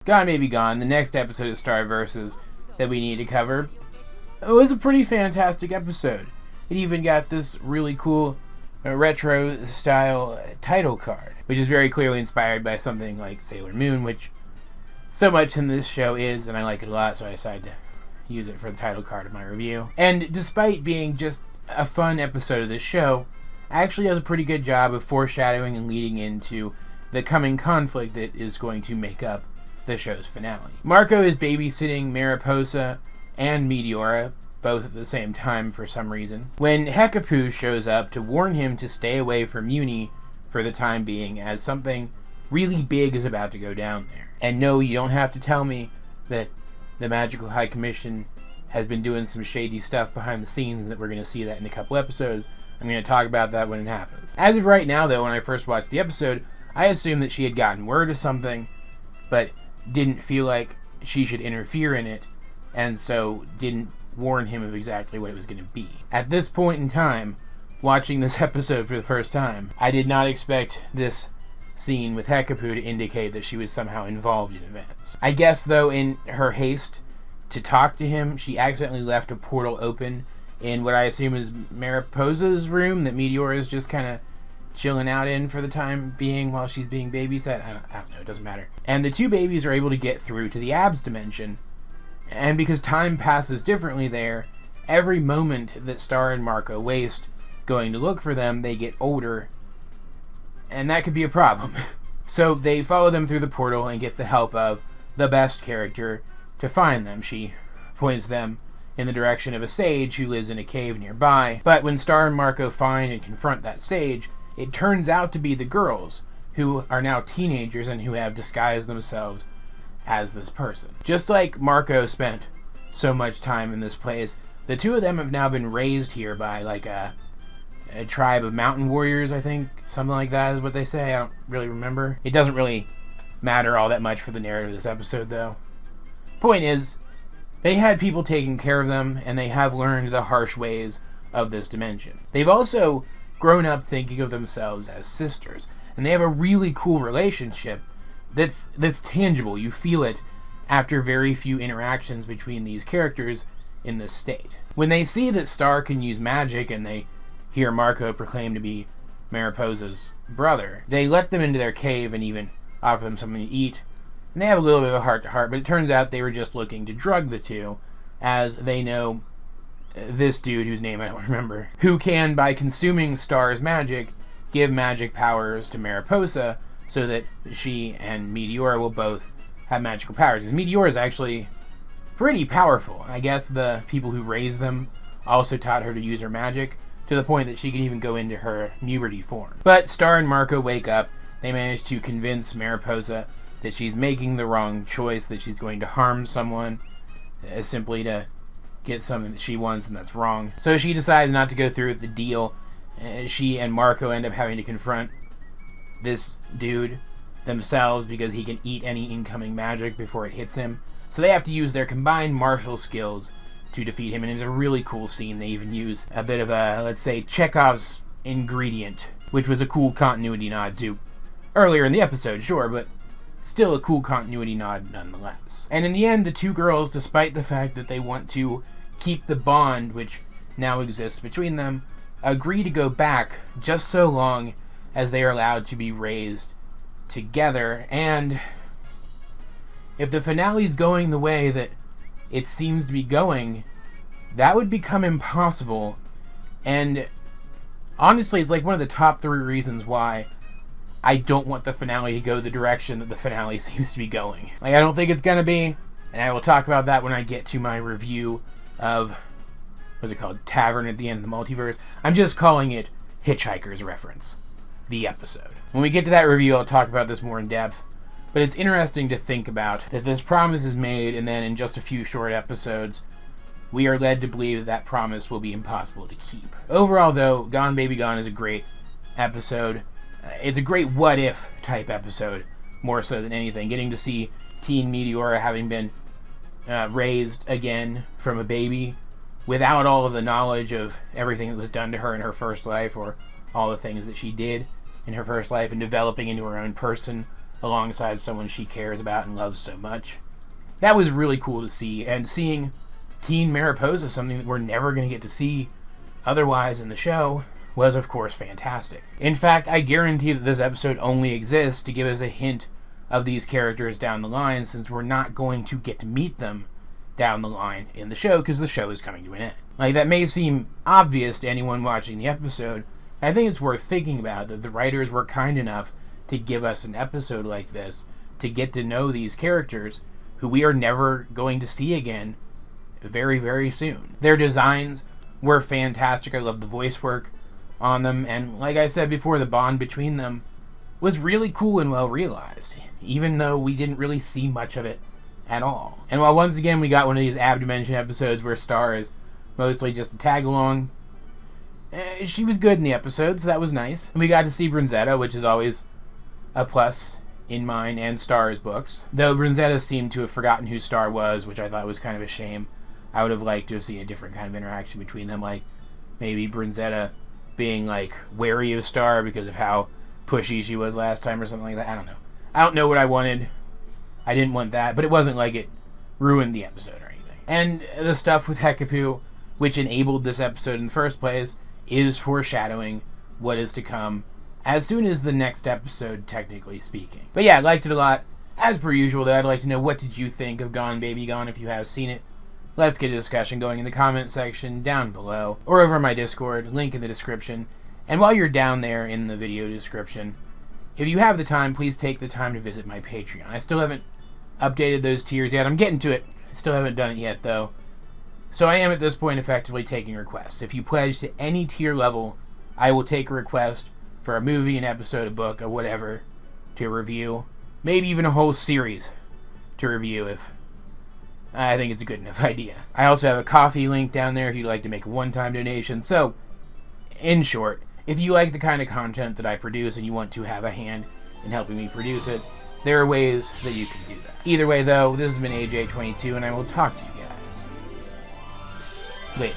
Gone Baby Gone, the next episode of Star Versus that we need to cover, it was a pretty fantastic episode. It even got this really cool retro-style title card, which is very clearly inspired by something like Sailor Moon, which so much in this show is, and I like it a lot, so I decided to use it for the title card of my review. And despite being just a fun episode of this show, it actually does a pretty good job of foreshadowing and leading into the coming conflict that is going to make up the show's finale. Marco is babysitting Mariposa and Meteora, both at the same time for some reason, when Hekapoo shows up to warn him to stay away from Uni for the time being, as something really big is about to go down there. And no, you don't have to tell me that the Magical High Commission has been doing some shady stuff behind the scenes, that we're going to see that in a couple episodes. I'm going to talk about that when it happens. As of right now, though, when I first watched the episode, I assumed that she had gotten word of something, but didn't feel like she should interfere in it, and so didn't warn him of exactly what it was going to be. At this point in time, watching this episode for the first time, I did not expect this scene with Hekapoo to indicate that she was somehow involved in events. I guess, though, in her haste to talk to him, she accidentally left a portal open in what I assume is Mariposa's room that Meteora is just kind of chilling out in for the time being while she's being babysat. I don't know, it doesn't matter. And the two babies are able to get through to the Abs dimension, and because time passes differently there, every moment that Star and Marco waste going to look for them, they get older, and that could be a problem. So they follow them through the portal and get the help of the best character to find them. She points them in the direction of a sage who lives in a cave nearby, but when Star and Marco find and confront that sage, it turns out to be the girls, who are now teenagers and who have disguised themselves as this person. Just like Marco spent so much time in this place, the two of them have now been raised here by like a tribe of mountain warriors, I think. Something like that is what they say. I don't really remember. It doesn't really matter all that much for the narrative of this episode, though. Point is, they had people taking care of them, and they have learned the harsh ways of this dimension. They've also grown up thinking of themselves as sisters, and they have a really cool relationship that's tangible. You feel it after very few interactions between these characters in this state. When they see that Star can use magic, and they hear Marco proclaim to be Mariposa's brother, they let them into their cave and even offer them something to eat. And they have a little bit of a heart-to-heart, but it turns out they were just looking to drug the two, as they know this dude, whose name I don't remember, who can, by consuming Star's magic, give magic powers to Mariposa, so that she and Meteora will both have magical powers. Because Meteora is actually pretty powerful. I guess the people who raised them also taught her to use her magic, to the point that she can even go into her puberty form. But Star and Marco wake up. They manage to convince Mariposa that she's making the wrong choice, that she's going to harm someone simply to get something that she wants, and that's wrong. So she decides not to go through with the deal. She and Marco end up having to confront this dude themselves because he can eat any incoming magic before it hits him. So they have to use their combined martial skills to defeat him, and it's a really cool scene. They even use a bit of a, let's say, Chekhov's ingredient, which was a cool continuity nod to earlier in the episode, sure, but still a cool continuity nod nonetheless. And in the end, the two girls, despite the fact that they want to keep the bond which now exists between them, agree to go back just so long as they are allowed to be raised together. And if the finale's going the way that it seems to be going, that would become impossible. And honestly, it's like one of the top 3 reasons why I don't want the finale to go the direction that the finale seems to be going. Like, I don't think it's gonna be, and I will talk about that when I get to my review of, what's it called, Tavern at the End of the Multiverse. I'm just calling it Hitchhiker's Reference, the episode. When we get to that review, I'll talk about this more in depth, but it's interesting to think about that this promise is made, and then in just a few short episodes, we are led to believe that that promise will be impossible to keep. Overall, though, Gone Baby Gone is a great episode. It's a great what-if type episode, more so than anything. Getting to see teen Meteora having been raised again from a baby without all of the knowledge of everything that was done to her in her first life, or all the things that she did in her first life, and developing into her own person alongside someone she cares about and loves so much. That was really cool to see, and seeing teen Mariposa, something that we're never going to get to see otherwise in the show, was of course fantastic. In fact, I guarantee that this episode only exists to give us a hint of these characters down the line, since we're not going to get to meet them down the line in the show, because the show is coming to an end. Like, that may seem obvious to anyone watching the episode. I think it's worth thinking about that the writers were kind enough to give us an episode like this to get to know these characters who we are never going to see again very, very soon. Their designs were fantastic. I love the voice work on them, and like I said before, the bond between them was really cool and well realized, even though we didn't really see much of it at all. And while once again we got one of these Abdimension episodes where Star is mostly just a tag-along, she was good in the episode, so that was nice. And we got to see Brunzetta, which is always a plus in mine and Star's books. Though Brunzetta seemed to have forgotten who Star was, which I thought was kind of a shame. I would have liked to have seen a different kind of interaction between them, like maybe Brunzetta being like wary of Star because of how pushy she was last time or something like that. I don't know. I don't know what I wanted. I didn't want that, but it wasn't like it ruined the episode or anything. And the stuff with Hekapu, which enabled this episode in the first place, is foreshadowing what is to come as soon as the next episode, technically speaking. But yeah, I liked it a lot. As per usual, though, I'd like to know, what did you think of Gone Baby Gone if you have seen it? Let's get a discussion going in the comment section down below, or over my Discord, link in the description. And while you're down there in the video description, if you have the time, please take the time to visit my Patreon. I still haven't updated those tiers yet. I'm getting to it. Still haven't done it yet, though. So I am at this point effectively taking requests. If you pledge to any tier level, I will take a request for a movie, an episode, a book, or whatever to review. Maybe even a whole series to review if I think it's a good enough idea. I also have a coffee link down there if you'd like to make a one-time donation. So, in short, if you like the kind of content that I produce and you want to have a hand in helping me produce it, there are ways that you can do that. Either way, though, this has been AJ22, and I will talk to you guys later.